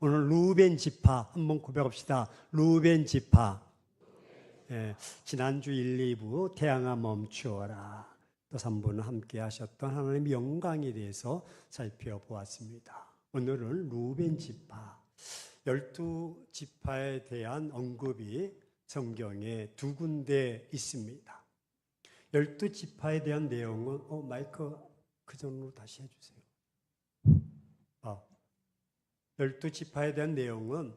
오늘 루벤 지파 한번 고백합시다. 루벤 지파. 예, 지난주 1, 2부 태양아 멈추어라. 또 3부는 함께 하셨던 하나님의 영광에 대해서 살펴보았습니다. 오늘은 루벤 지파, 12지파에 대한 언급이 성경에 두 군데 있습니다. 12지파에 대한 내용은 마이크 그 전으로 다시 해주세요. 12지파에 대한 내용은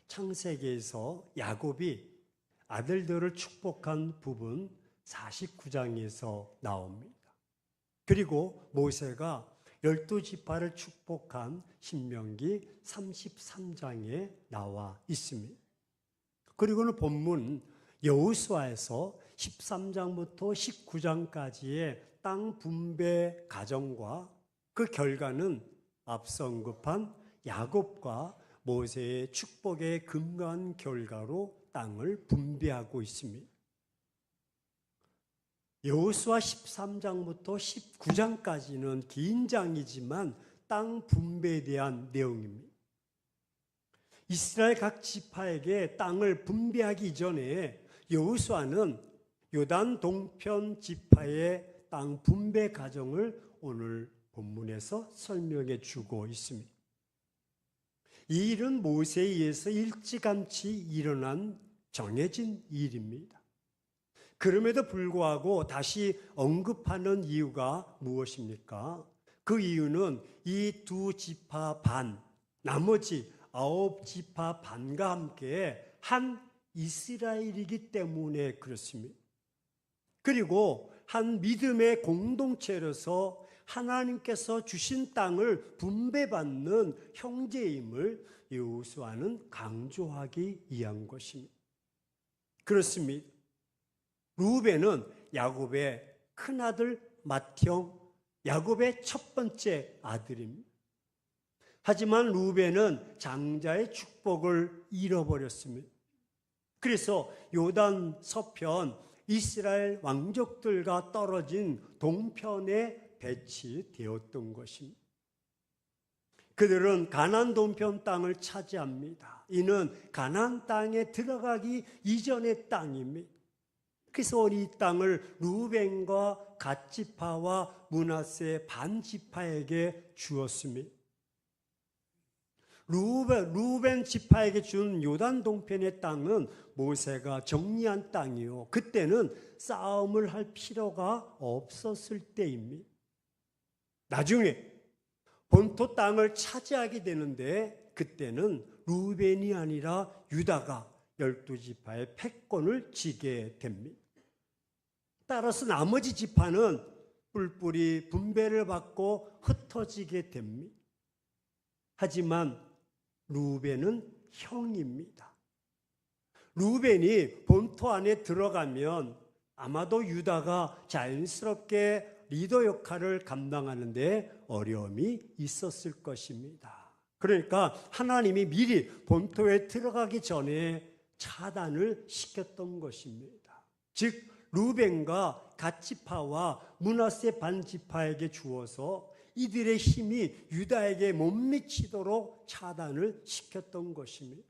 창세기에서 야곱이 아들들을 축복한 부분 49장에서 나옵니다. 그리고 모세가 12지파를 축복한 신명기 33장에 나와 있습니다. 그리고는 본문 여호수아에서 13장부터 19장까지의 땅 분배 과정과 그 결과는 앞서 언급한 야곱과 모세의 축복의 근거한 결과로 땅을 분배하고 있습니다. 여호수아 13장부터 19장까지는 긴 장이지만 땅 분배에 대한 내용입니다. 이스라엘 각 지파에게 땅을 분배하기 이전에 여호수아는 요단 동편 지파의 땅 분배 과정을 오늘 본문에서 설명해 주고 있습니다. 이 일은 모세에 의해서 일찌감치 일어난 정해진 일입니다. 그럼에도 불구하고 다시 언급하는 이유가 무엇입니까? 그 이유는 이 두 지파 반, 나머지 9지파 반과 함께 한 이스라엘이기 때문에 그렇습니다. 그리고 한 믿음의 공동체로서 하나님께서 주신 땅을 분배받는 형제임을 여호수아는 강조하기 위한 것입니다. 그렇습니다. 루벤은 야곱의 큰아들 맏형, 야곱의 첫 번째 아들입니다. 하지만 루벤은 장자의 축복을 잃어버렸습니다. 그래서 요단 서편 이스라엘 왕족들과 떨어진 동편에 배치되었던 것입니다. 그들은 가나안 동편 땅을 차지합니다. 이는 가나안 땅에 들어가기 이전의 땅입니다. 그래서 이 땅을 루벤과 갓지파와 므낫세 반지파에게 주었습니다. 루벤 지파에게 준 요단 동편의 땅은 모세가 정리한 땅이요, 그때는 싸움을 할 필요가 없었을 때입니다. 나중에 본토 땅을 차지하게 되는데 그때는 루벤이 아니라 유다가 12지파의 패권을 쥐게 됩니다. 따라서 나머지 지파는 뿔뿔이 분배를 받고 흩어지게 됩니다. 하지만 루벤은 형입니다. 루벤이 본토 안에 들어가면 아마도 유다가 자연스럽게 리더 역할을 감당하는데 어려움이 있었을 것입니다. 그러니까 하나님이 미리 본토에 들어가기 전에 차단을 시켰던 것입니다. 즉 루벤과 갓지파와 므낫세 반지파에게 주어서 이들의 힘이 유다에게 못 미치도록 차단을 시켰던 것입니다.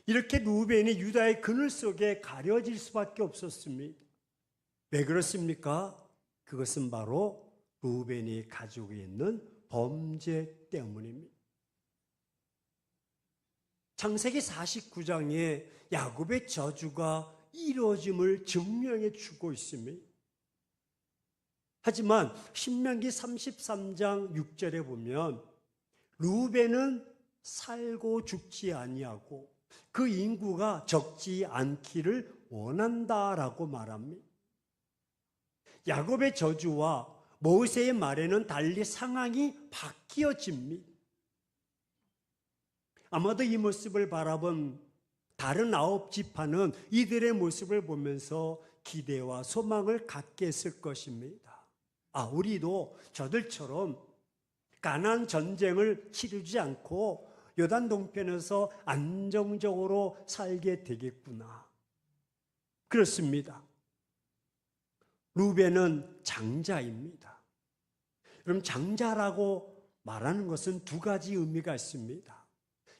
이렇게 루벤이 유다의 그늘 속에 가려질 수밖에 없었습니다. 왜 그렇습니까? 그것은 바로 루벤이 가지고 있는 범죄 때문입니다. 창세기 49장에 야곱의 저주가 이루어짐을 증명해 주고 있습니다. 하지만 신명기 33장 6절에 보면 루벤은 살고 죽지 아니하고 그 인구가 적지 않기를 원한다라고 말합니다. 야곱의 저주와 모세의 말에는 달리 상황이 바뀌어집니다. 아마도 이 모습을 바라본 다른 9지파는 이들의 모습을 보면서 기대와 소망을 갖게 했을 것입니다. 우리도 저들처럼 가나안 전쟁을 치르지 않고 요단 동편에서 안정적으로 살게 되겠구나. 그렇습니다. 루벤은 장자입니다. 여러분, 장자라고 말하는 것은 두 가지 의미가 있습니다.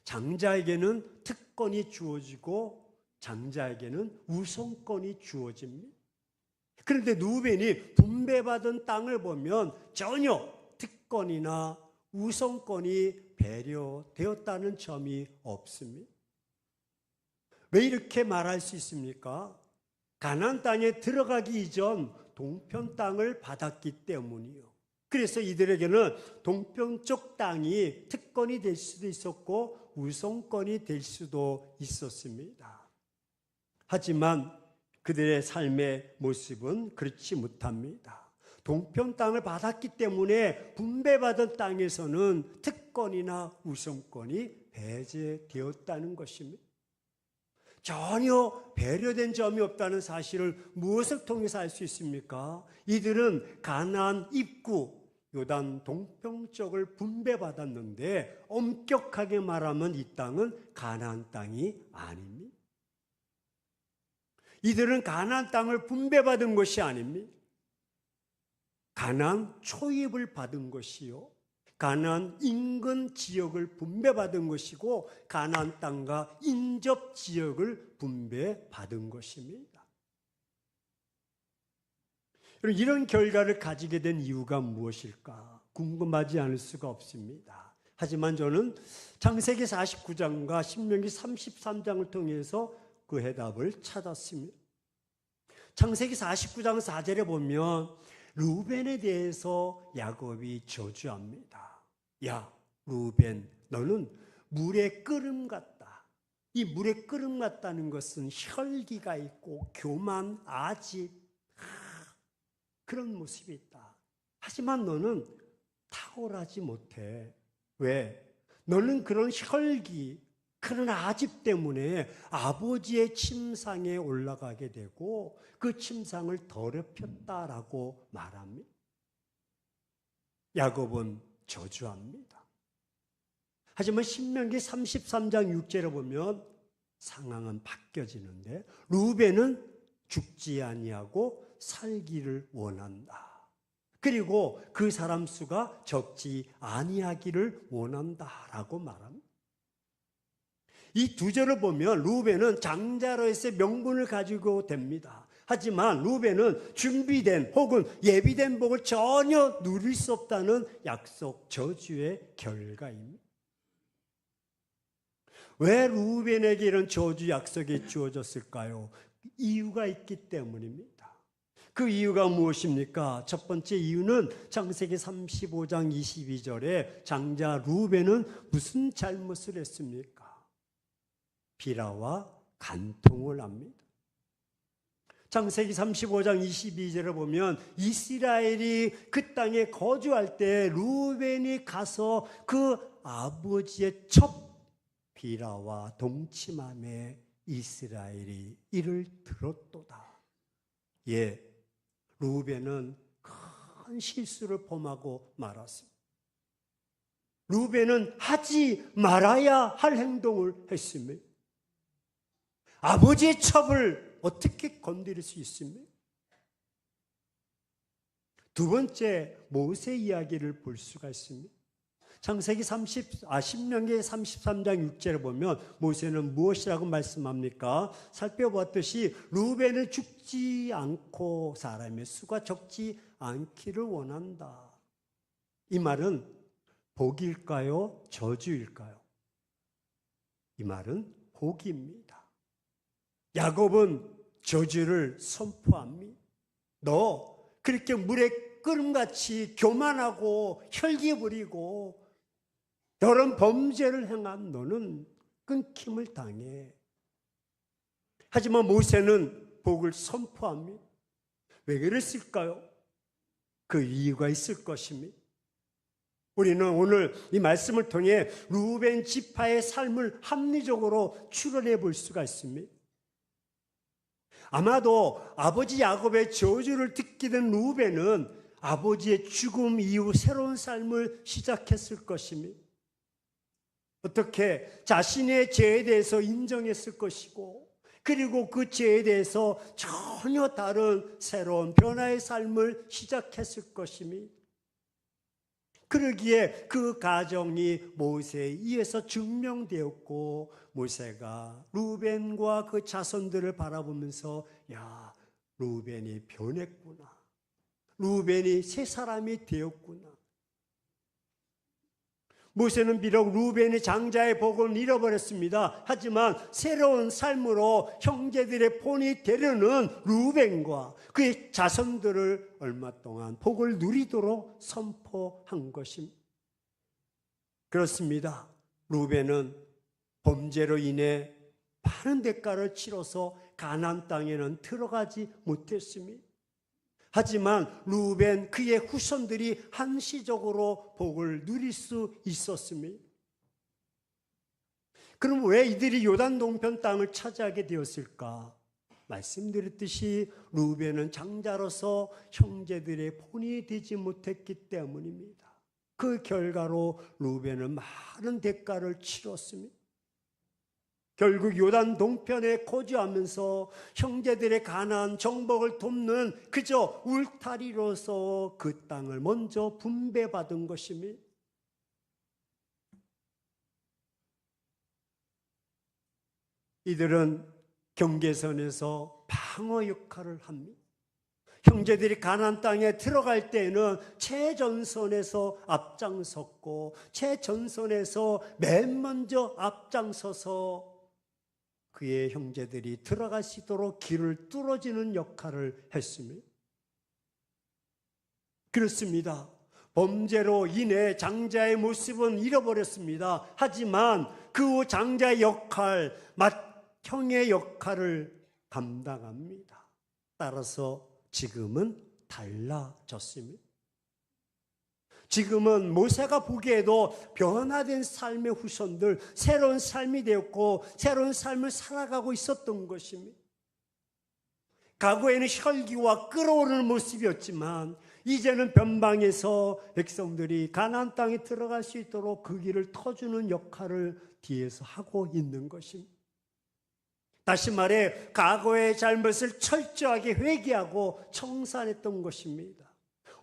장자에게는 특권이 주어지고 장자에게는 우선권이 주어집니다. 그런데 루벤이 분배받은 땅을 보면 전혀 특권이나 우선권이 배려되었다는 점이 없습니다. 왜 이렇게 말할 수 있습니까? 가나안 땅에 들어가기 이전 동편 땅을 받았기 때문이요. 그래서 이들에게는 동편쪽 땅이 특권이 될 수도 있었고 우선권이 될 수도 있었습니다. 하지만 그들의 삶의 모습은 그렇지 못합니다. 동편 땅을 받았기 때문에 분배받은 땅에서는 특권이나 우선권이 배제되었다는 것입니다. 전혀 배려된 점이 없다는 사실을 무엇을 통해서 알 수 있습니까? 이들은 가나안 입구 요단 동평쪽을 분배받았는데 엄격하게 말하면 이 땅은 가나안 땅이 아닙니다. 이들은 가나안 땅을 분배받은 것이 아닙니다. 가나안 초입을 받은 것이요. 가나안 인근 지역을 분배받은 것이고 가나안 땅과 인접 지역을 분배받은 것입니다. 이런 결과를 가지게 된 이유가 무엇일까? 궁금하지 않을 수가 없습니다. 하지만 저는 창세기 49장과 신명기 33장을 통해서 그 해답을 찾았습니다. 창세기 49장 4절에 보면 루벤에 대해서 야곱이 저주합니다. 야, 루벤, 너는 물의 끓음 같다. 이 물의 끓음 같다는 것은 혈기가 있고 교만, 아집, 그런 모습이 있다. 하지만 너는 탁월하지 못해. 왜? 너는 그런 혈기, 그런 아집 때문에 아버지의 침상에 올라가게 되고 그 침상을 더럽혔다라고 말합니다. 야곱은 저주합니다. 하지만 신명기 33장 6절에 보면 상황은 바뀌어지는데 루벤은 죽지 아니하고 살기를 원한다. 그리고 그 사람 수가 적지 아니하기를 원한다라고 말합니다. 이 두 절을 보면 루벤은 장자로서의 명분을 가지고 됩니다. 하지만 루벤은 준비된 혹은 예비된 복을 전혀 누릴 수 없다는 약속 저주의 결과입니다. 왜 루벤에게 이런 저주 약속이 주어졌을까요? 이유가 있기 때문입니다. 그 이유가 무엇입니까? 첫 번째 이유는 창세기 35장 22절에 장자 루벤은 무슨 잘못을 했습니까? 비라와 간통을 합니다. 창세기 35장 22절을 보면 이스라엘이 그 땅에 거주할 때 루벤이 가서 그 아버지의 첫 비라와 동침함에 이스라엘이 이를 들었도다. 예, 루벤은 큰 실수를 범하고 말았습니다. 루벤은 하지 말아야 할 행동을 했습니다. 아버지의 첩을 어떻게 건드릴 수 있습니까? 두 번째 모세 이야기를 볼 수가 있습니다. 창세기 신명기 33장 6절에 보면 모세는 무엇이라고 말씀합니까? 살펴보았듯이 루벤은 죽지 않고 사람의 수가 적지 않기를 원한다. 이 말은 복일까요? 저주일까요? 이 말은 복입니다. 야곱은 저주를 선포합니다. 너 그렇게 물에 끓음같이 교만하고 혈기 부리고 여러 범죄를 행한 너는 끊김을 당해. 하지만 모세는 복을 선포합니다. 왜 그랬을까요? 그 이유가 있을 것입니다. 우리는 오늘 이 말씀을 통해 루벤 지파의 삶을 합리적으로 추론해 볼 수가 있습니다. 아마도 아버지 야곱의 저주를 듣게 된 루벤은 아버지의 죽음 이후 새로운 삶을 시작했을 것입니다. 어떻게 자신의 죄에 대해서 인정했을 것이고 그리고 그 죄에 대해서 전혀 다른 새로운 변화의 삶을 시작했을 것입니다. 그러기에 그 가정이 모세에 의해서 증명되었고, 모세가 루벤과 그 자손들을 바라보면서 야, 루벤이 변했구나, 루벤이 새 사람이 되었구나. 모세는 비록 루벤의 장자의 복을 잃어버렸습니다. 하지만 새로운 삶으로 형제들의 본이 되려는 루벤과 그의 자손들을 얼마 동안 복을 누리도록 선포한 것입니다. 그렇습니다. 루벤은 범죄로 인해 많은 대가를 치러서 가나안 땅에는 들어가지 못했습니다. 하지만 루벤 그의 후손들이 한시적으로 복을 누릴 수 있었습니다. 그럼 왜 이들이 요단 동편 땅을 차지하게 되었을까? 말씀드렸듯이 루벤은 장자로서 형제들의 본이 되지 못했기 때문입니다. 그 결과로 루벤은 많은 대가를 치렀습니다. 결국 요단 동편에 거주하면서 형제들의 가나안 정복을 돕는 그저 울타리로서 그 땅을 먼저 분배받은 것입니다. 이들은 경계선에서 방어 역할을 합니다. 형제들이 가나안 땅에 들어갈 때에는 최전선에서 앞장섰고, 최전선에서 맨 먼저 앞장서서 그의 형제들이 들어갈 수 있도록 길을 뚫어주는 역할을 했습니다. 그렇습니다. 범죄로 인해 장자의 모습은 잃어버렸습니다. 하지만 그 장자의 역할, 맏형의 역할을 감당합니다. 따라서 지금은 달라졌습니다. 지금은 모세가 보기에도 변화된 삶의 후손들, 새로운 삶이 되었고 새로운 삶을 살아가고 있었던 것입니다. 과거에는 혈기와 끓어오르는 모습이었지만 이제는 변방에서 백성들이 가나안 땅에 들어갈 수 있도록 그 길을 터주는 역할을 뒤에서 하고 있는 것입니다. 다시 말해 과거의 잘못을 철저하게 회개하고 청산했던 것입니다.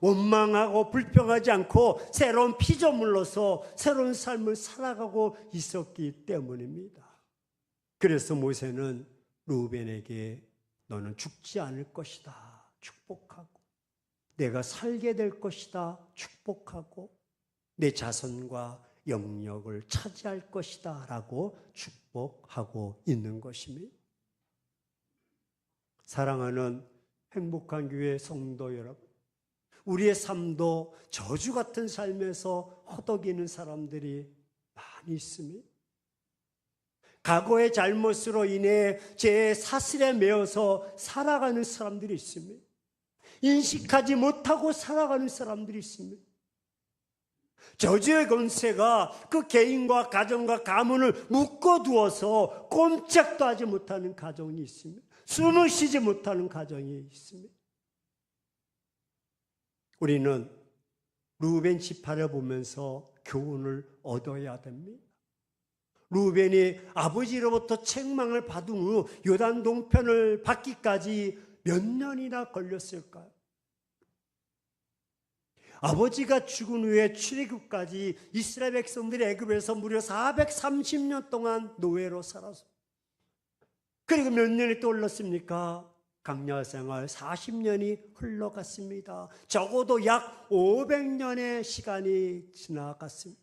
원망하고 불평하지 않고 새로운 피조물로서 새로운 삶을 살아가고 있었기 때문입니다. 그래서 모세는 루벤에게 너는 죽지 않을 것이다 축복하고, 내가 살게 될 것이다 축복하고, 내 자손과 영역을 차지할 것이다 라고 축복하고 있는 것입니다. 사랑하는 행복한 교회 성도 여러분, 우리의 삶도 저주 같은 삶에서 허덕이는 사람들이 많이 있습니다. 과거의 잘못으로 인해 제 사슬에 매어서 살아가는 사람들이 있습니다. 인식하지 못하고 살아가는 사람들이 있습니다. 저주의 권세가 그 개인과 가정과 가문을 묶어두어서 꼼짝도 하지 못하는 가정이 있습니다. 숨을 쉬지 못하는 가정이 있습니다. 우리는 루벤 지파를 보면서 교훈을 얻어야 됩니다. 루벤이 아버지로부터 책망을 받은 후 요단 동편을 받기까지 몇 년이나 걸렸을까요? 아버지가 죽은 후에 출애굽까지 이스라엘 백성들이 애굽에서 무려 430년 동안 노예로 살았습니다. 그리고 몇 년이 떠올랐습니까? 강야 생활 40년이 흘러갔습니다. 적어도 약 500년의 시간이 지나갔습니다.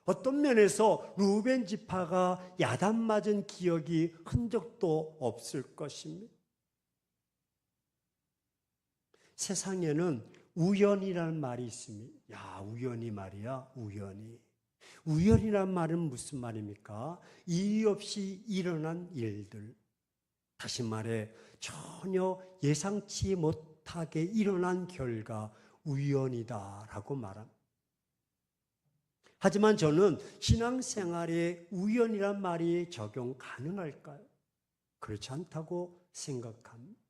어떤 면에서 루벤 지파가 야단 맞은 기억이 흔적도 없을 것입니다. 세상에는 우연이라는 말이 있습니다. 야, 우연이 말이야, 우연이. 우연이란 말은 무슨 말입니까? 이유 없이 일어난 일들. 다시 말해 전혀 예상치 못하게 일어난 결과 우연이다라고 말합니다. 하지만 저는 신앙생활에 우연이란 말이 적용 가능할까요? 그렇지 않다고 생각합니다.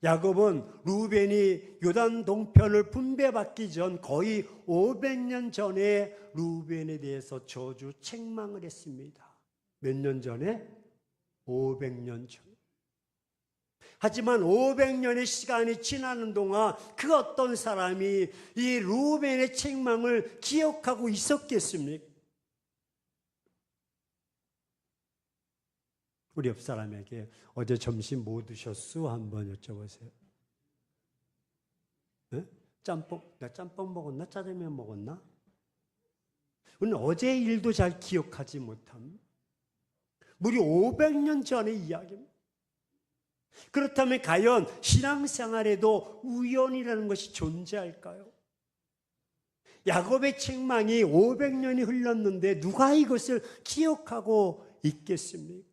야곱은 루벤이 요단 동편을 분배받기 전 거의 500년 전에 루벤에 대해서 저주 책망을 했습니다. 몇 년 전에? 500년 전. 하지만 500년의 시간이 지나는 동안 그 어떤 사람이 이 루벤의 책망을 기억하고 있었겠습니까? 우리 옆 사람에게 어제 점심 뭐 드셨수? 한번 여쭤보세요. 네? 나 짬뽕 먹었나? 짜장면 먹었나? 우리는 어제 일도 잘 기억하지 못합니다. 무려 500년 전의 이야기입니다. 그렇다면 과연 신앙생활에도 우연이라는 것이 존재할까요? 야곱의 책망이 500년이 흘렀는데 누가 이것을 기억하고 있겠습니까?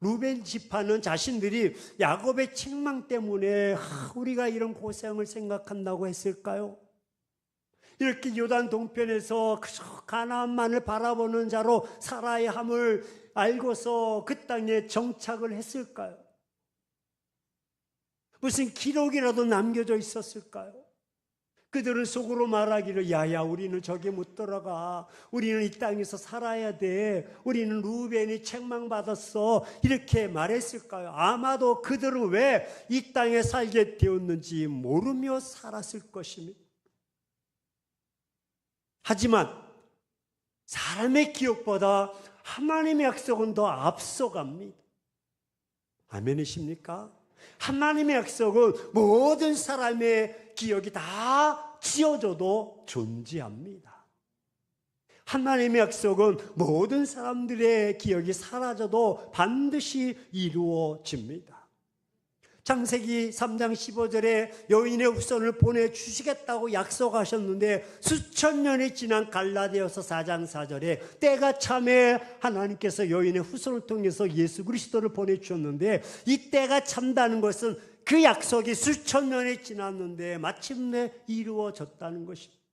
루벤 지파는 자신들이 야곱의 책망 때문에 우리가 이런 고생을 생각한다고 했을까요? 이렇게 요단 동편에서 그저 가나안만을 바라보는 자로 살아야 함을 알고서 그 땅에 정착을 했을까요? 무슨 기록이라도 남겨져 있었을까요? 그들은 속으로 말하기를 야야 우리는 저기 못 들어가. 우리는 이 땅에서 살아야 돼. 우리는 루벤이 책망받았어. 이렇게 말했을까요? 아마도 그들은 왜 이 땅에 살게 되었는지 모르며 살았을 것입니다. 하지만 사람의 기억보다 하나님의 약속은 더 앞서갑니다. 아멘이십니까? 하나님의 약속은 모든 사람의 기억이 다 지워져도 존재합니다. 하나님의 약속은 모든 사람들의 기억이 사라져도 반드시 이루어집니다. 창세기 3장 15절에 여인의 후손을 보내주시겠다고 약속하셨는데 수천 년이 지난 갈라디아서 4장 4절에 때가 참에 하나님께서 여인의 후손을 통해서 예수 그리스도를 보내주셨는데 이 때가 참다는 것은 그 약속이 수천 년이 지났는데 마침내 이루어졌다는 것입니다.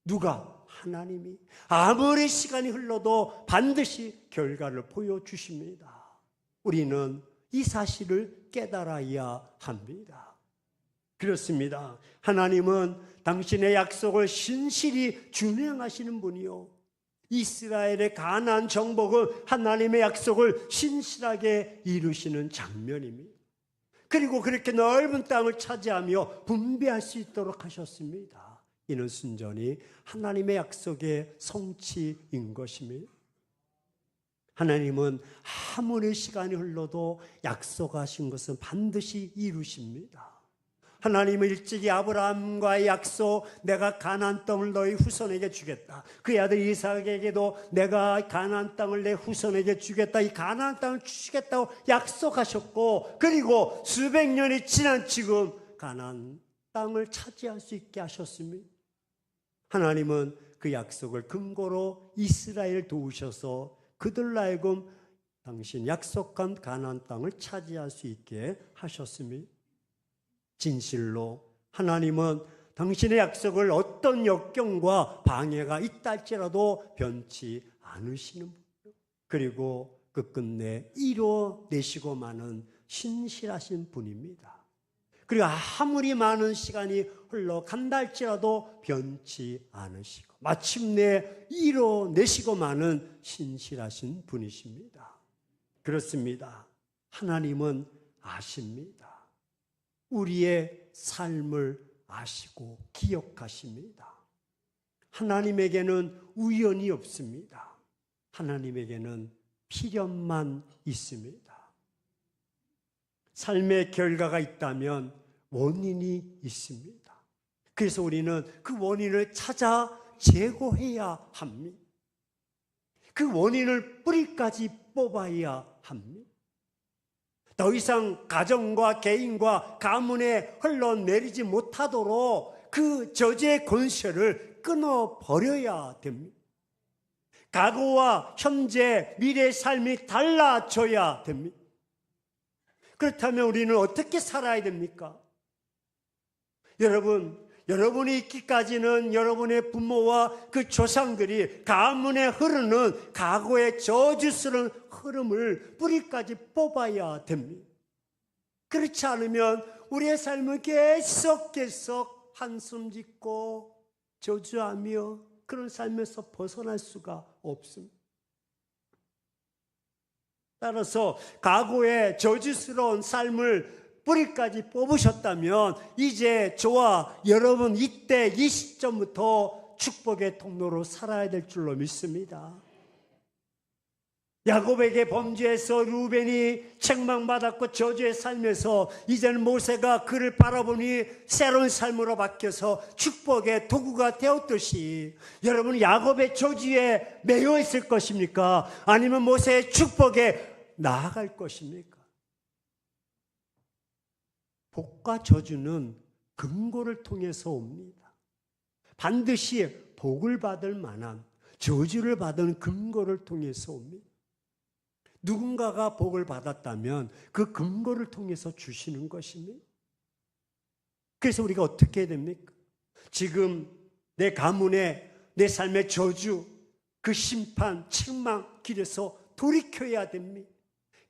누가? 하나님이. 아무리 시간이 흘러도 반드시 결과를 보여주십니다. 우리는 이 사실을 깨달아야 합니다. 그렇습니다. 하나님은 당신의 약속을 신실히 준행하시는 분이요. 이스라엘의 가나안 정복은 하나님의 약속을 신실하게 이루시는 장면입니다. 그리고 그렇게 넓은 땅을 차지하며 분배할 수 있도록 하셨습니다. 이는 순전히 하나님의 약속의 성취인 것입니다. 하나님은 아무리 시간이 흘러도 약속하신 것은 반드시 이루십니다. 하나님은 일찍이 아브라함과의 약속, 내가 가나안 땅을 너희 후손에게 주겠다. 그의 아들 이삭에게도 내가 가나안 땅을 내 후손에게 주겠다. 이 가나안 땅을 주시겠다고 약속하셨고, 그리고 수백 년이 지난 지금 가나안 땅을 차지할 수 있게 하셨습니다. 하나님은 그 약속을 근거로 이스라엘을 도우셔서 그들로 하여금 당신 약속한 가나안 땅을 차지할 수 있게 하셨습니다. 진실로 하나님은 당신의 약속을 어떤 역경과 방해가 있다 할지라도 변치 않으시는 분, 그리고 끝끝내 이뤄내시고 마는 신실하신 분입니다. 그리고 아무리 많은 시간이 흘러간다 할지라도 변치 않으시고 마침내 이뤄내시고 마는 신실하신 분이십니다. 그렇습니다. 하나님은 아십니다. 우리의 삶을 아시고 기억하십니다. 하나님에게는 우연이 없습니다. 하나님에게는 필연만 있습니다. 삶의 결과가 있다면 원인이 있습니다. 그래서 우리는 그 원인을 찾아 제거해야 합니다. 그 원인을 뿌리까지 뽑아야 합니다. 더 이상 가정과 개인과 가문에 흘러내리지 못하도록 그 저주의 권세를 끊어버려야 됩니다. 과거와 현재, 미래의 삶이 달라져야 됩니다. 그렇다면 우리는 어떻게 살아야 됩니까? 여러분이 있기까지는 여러분의 부모와 그 조상들이 가문에 흐르는 과거의 저주스러운 흐름을 뿌리까지 뽑아야 됩니다. 그렇지 않으면 우리의 삶은 계속 한숨 짓고 저주하며 그런 삶에서 벗어날 수가 없습니다. 따라서 과거의 저주스러운 삶을 뿌리까지 뽑으셨다면 이제 저와 여러분 이때 이 시점부터 축복의 통로로 살아야 될 줄로 믿습니다. 야곱에게 범죄해서 루벤이 책망받았고 저주의 삶에서 이제는 모세가 그를 바라보니 새로운 삶으로 바뀌어서 축복의 도구가 되었듯이 여러분 야곱의 저주에 매여 있을 것입니까? 아니면 모세의 축복에 나아갈 것입니까? 복과 저주는 근거를 통해서 옵니다. 반드시 복을 받을 만한 저주를 받은 근거를 통해서 옵니다. 누군가가 복을 받았다면 그 근거를 통해서 주시는 것입니다. 그래서 우리가 어떻게 해야 됩니까? 지금 내 가문에 내 삶의 저주, 그 심판, 책망 길에서 돌이켜야 됩니다.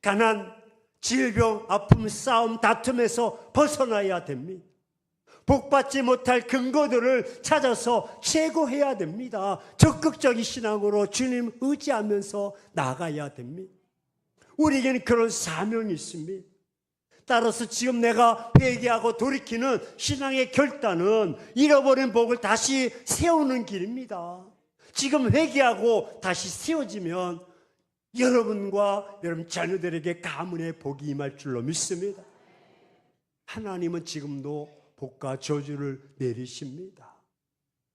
가난, 질병, 아픔, 싸움, 다툼에서 벗어나야 됩니다. 복받지 못할 근거들을 찾아서 제거해야 됩니다. 적극적인 신앙으로 주님 의지하면서 나가야 됩니다. 우리에게는 그런 사명이 있습니다. 따라서 지금 내가 회개하고 돌이키는 신앙의 결단은 잃어버린 복을 다시 세우는 길입니다. 지금 회개하고 다시 세워지면 여러분과 여러분 자녀들에게 가문의 복이 임할 줄로 믿습니다. 하나님은 지금도 복과 저주를 내리십니다.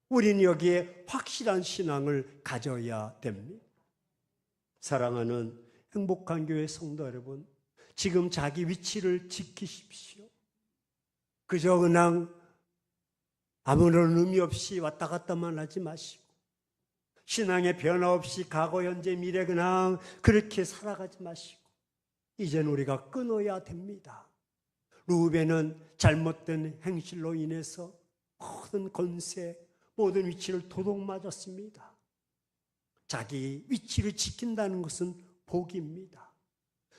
우리는 여기에 확실한 신앙을 가져야 됩니다. 사랑하는 행복한 교회 성도 여러분, 지금 자기 위치를 지키십시오. 그저 그냥 아무런 의미 없이 왔다 갔다만 하지 마시고 신앙의 변화 없이 과거, 현재, 미래 그냥 그렇게 살아가지 마시고 이제는 우리가 끊어야 됩니다. 루벤은 잘못된 행실로 인해서 모든 권세, 모든 위치를 도둑맞았습니다. 자기 위치를 지킨다는 것은 복입니다.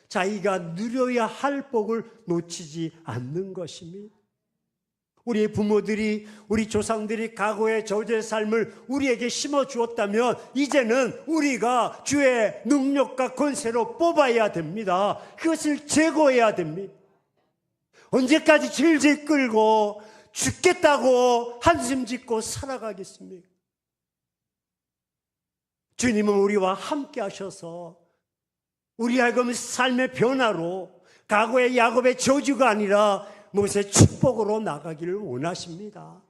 자기가 누려야 할 복을 놓치지 않는 것입니다. 우리 부모들이, 우리 조상들이 과거의 저주의 삶을 우리에게 심어주었다면 이제는 우리가 주의 능력과 권세로 뽑아야 됩니다. 그것을 제거해야 됩니다. 언제까지 질질 끌고 죽겠다고 한숨 짓고 살아가겠습니까? 주님은 우리와 함께 하셔서 우리 하여금 삶의 변화로 과거의 야곱의 저주가 아니라 모세의 축복으로 나가기를 원하십니다.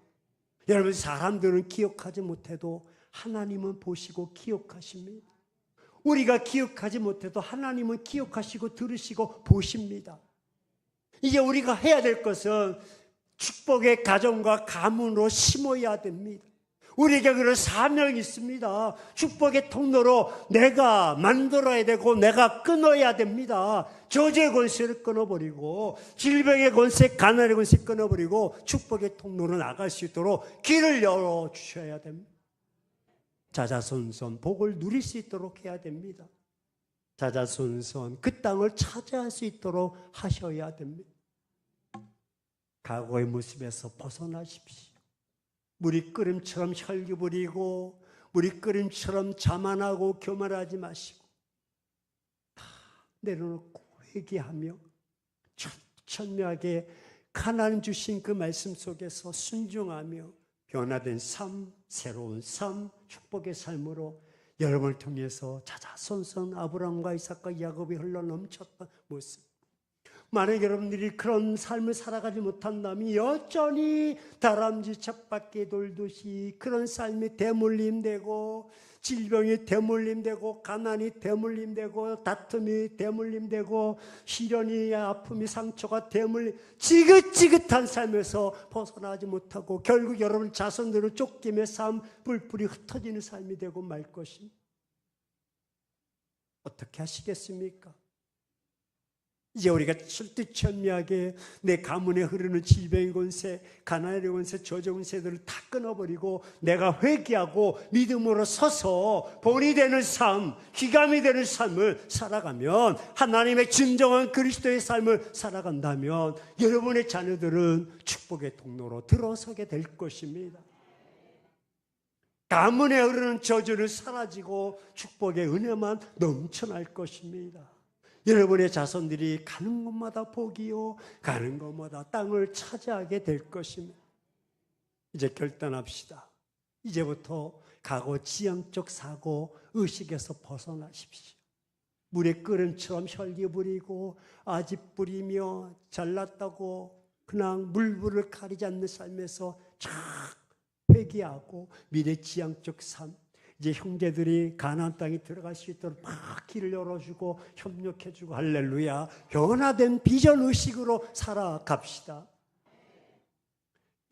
여러분, 사람들은 기억하지 못해도 하나님은 보시고 기억하십니다. 우리가 기억하지 못해도 하나님은 기억하시고 들으시고 보십니다. 이제 우리가 해야 될 것은 축복의 가정과 가문으로 심어야 됩니다. 우리에게 그런 사명이 있습니다. 축복의 통로로 내가 만들어야 되고 내가 끊어야 됩니다. 저주의 권세를 끊어버리고 질병의 권세, 가난의 권세 끊어버리고 축복의 통로로 나갈 수 있도록 길을 열어주셔야 됩니다. 자자손손 복을 누릴 수 있도록 해야 됩니다. 자자손손 그 땅을 차지할 수 있도록 하셔야 됩니다. 과거의 모습에서 벗어나십시오. 무리끓음처럼 혈기 부리고 무리끓음처럼 자만하고 교만하지 마시고 내려놓고 회개하며 천천하게 하나님 주신 그 말씀 속에서 순종하며 변화된 삶, 새로운 삶, 축복의 삶으로 여러분을 통해서 자자손손 아브라함과 이삭과 야곱이 흘러넘쳤던 모습. 만약 여러분들이 그런 삶을 살아가지 못한다면 여전히 다람쥐 쳇바퀴 돌듯이 그런 삶이 대물림되고 질병이 대물림되고 가난이 대물림되고 다툼이 대물림되고 시련이 아픔이 상처가 지긋지긋한 삶에서 벗어나지 못하고 결국 여러분 자손들을 쫓기며 삶 뿔뿔이 흩어지는 삶이 되고 말 것입니다. 어떻게 하시겠습니까? 이제 우리가 철두철미하게 내 가문에 흐르는 질병의 권세, 가난의 권세, 저주 권세들을 다 끊어버리고 내가 회개하고 믿음으로 서서 본이 되는 삶, 귀감이 되는 삶을 살아가면 하나님의 진정한 그리스도의 삶을 살아간다면 여러분의 자녀들은 축복의 통로로 들어서게 될 것입니다. 가문에 흐르는 저주는 사라지고 축복의 은혜만 넘쳐날 것입니다. 여러분의 자손들이 가는 곳마다 복이요, 가는 곳마다 땅을 차지하게 될 것입니다. 이제 결단합시다. 이제부터 과거 지향적 사고 의식에서 벗어나십시오. 물에 끓은처럼 혈기 부리고 아집 부리며 잘났다고 그냥 물불을 가리지 않는 삶에서 쫙 회개하고 미래지향적 삶, 이제 형제들이 가나안 땅에 들어갈 수 있도록 막 길을 열어주고 협력해주고 할렐루야, 변화된 비전 의식으로 살아갑시다.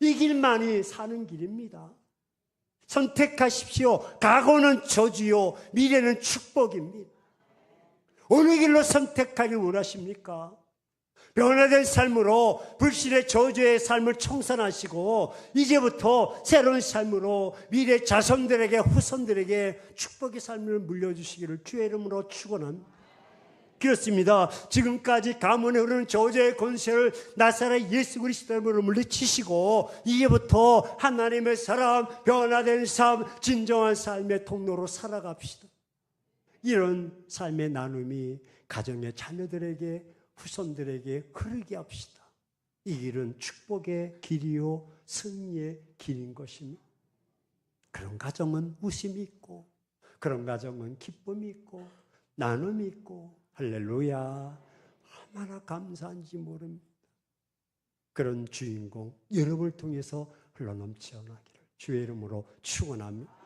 이 길만이 사는 길입니다. 선택하십시오. 과거는 저주요, 미래는 축복입니다. 어느 길로 선택하길 원하십니까? 변화된 삶으로 불신의 저주의 삶을 청산하시고 이제부터 새로운 삶으로 미래 자손들에게, 후손들에게 축복의 삶을 물려주시기를 주의 이름으로 축원합니다. 그렇습니다. 지금까지 가문에 흐르는 저주의 권세를 나사렛 예수 그리스도 이름으로 물리치시고 이제부터 하나님의 사람, 변화된 삶, 진정한 삶의 통로로 살아갑시다. 이런 삶의 나눔이 가정의 자녀들에게, 후손들에게 흐르게 합시다. 이 길은 축복의 길이요, 승리의 길인 것입니다. 그런 가정은 웃음이 있고, 그런 가정은 기쁨이 있고, 나눔이 있고, 할렐루야, 얼마나 감사한지 모릅니다. 그런 주인공 여러분을 통해서 흘러넘쳐나기를 주의 이름으로 축원합니다.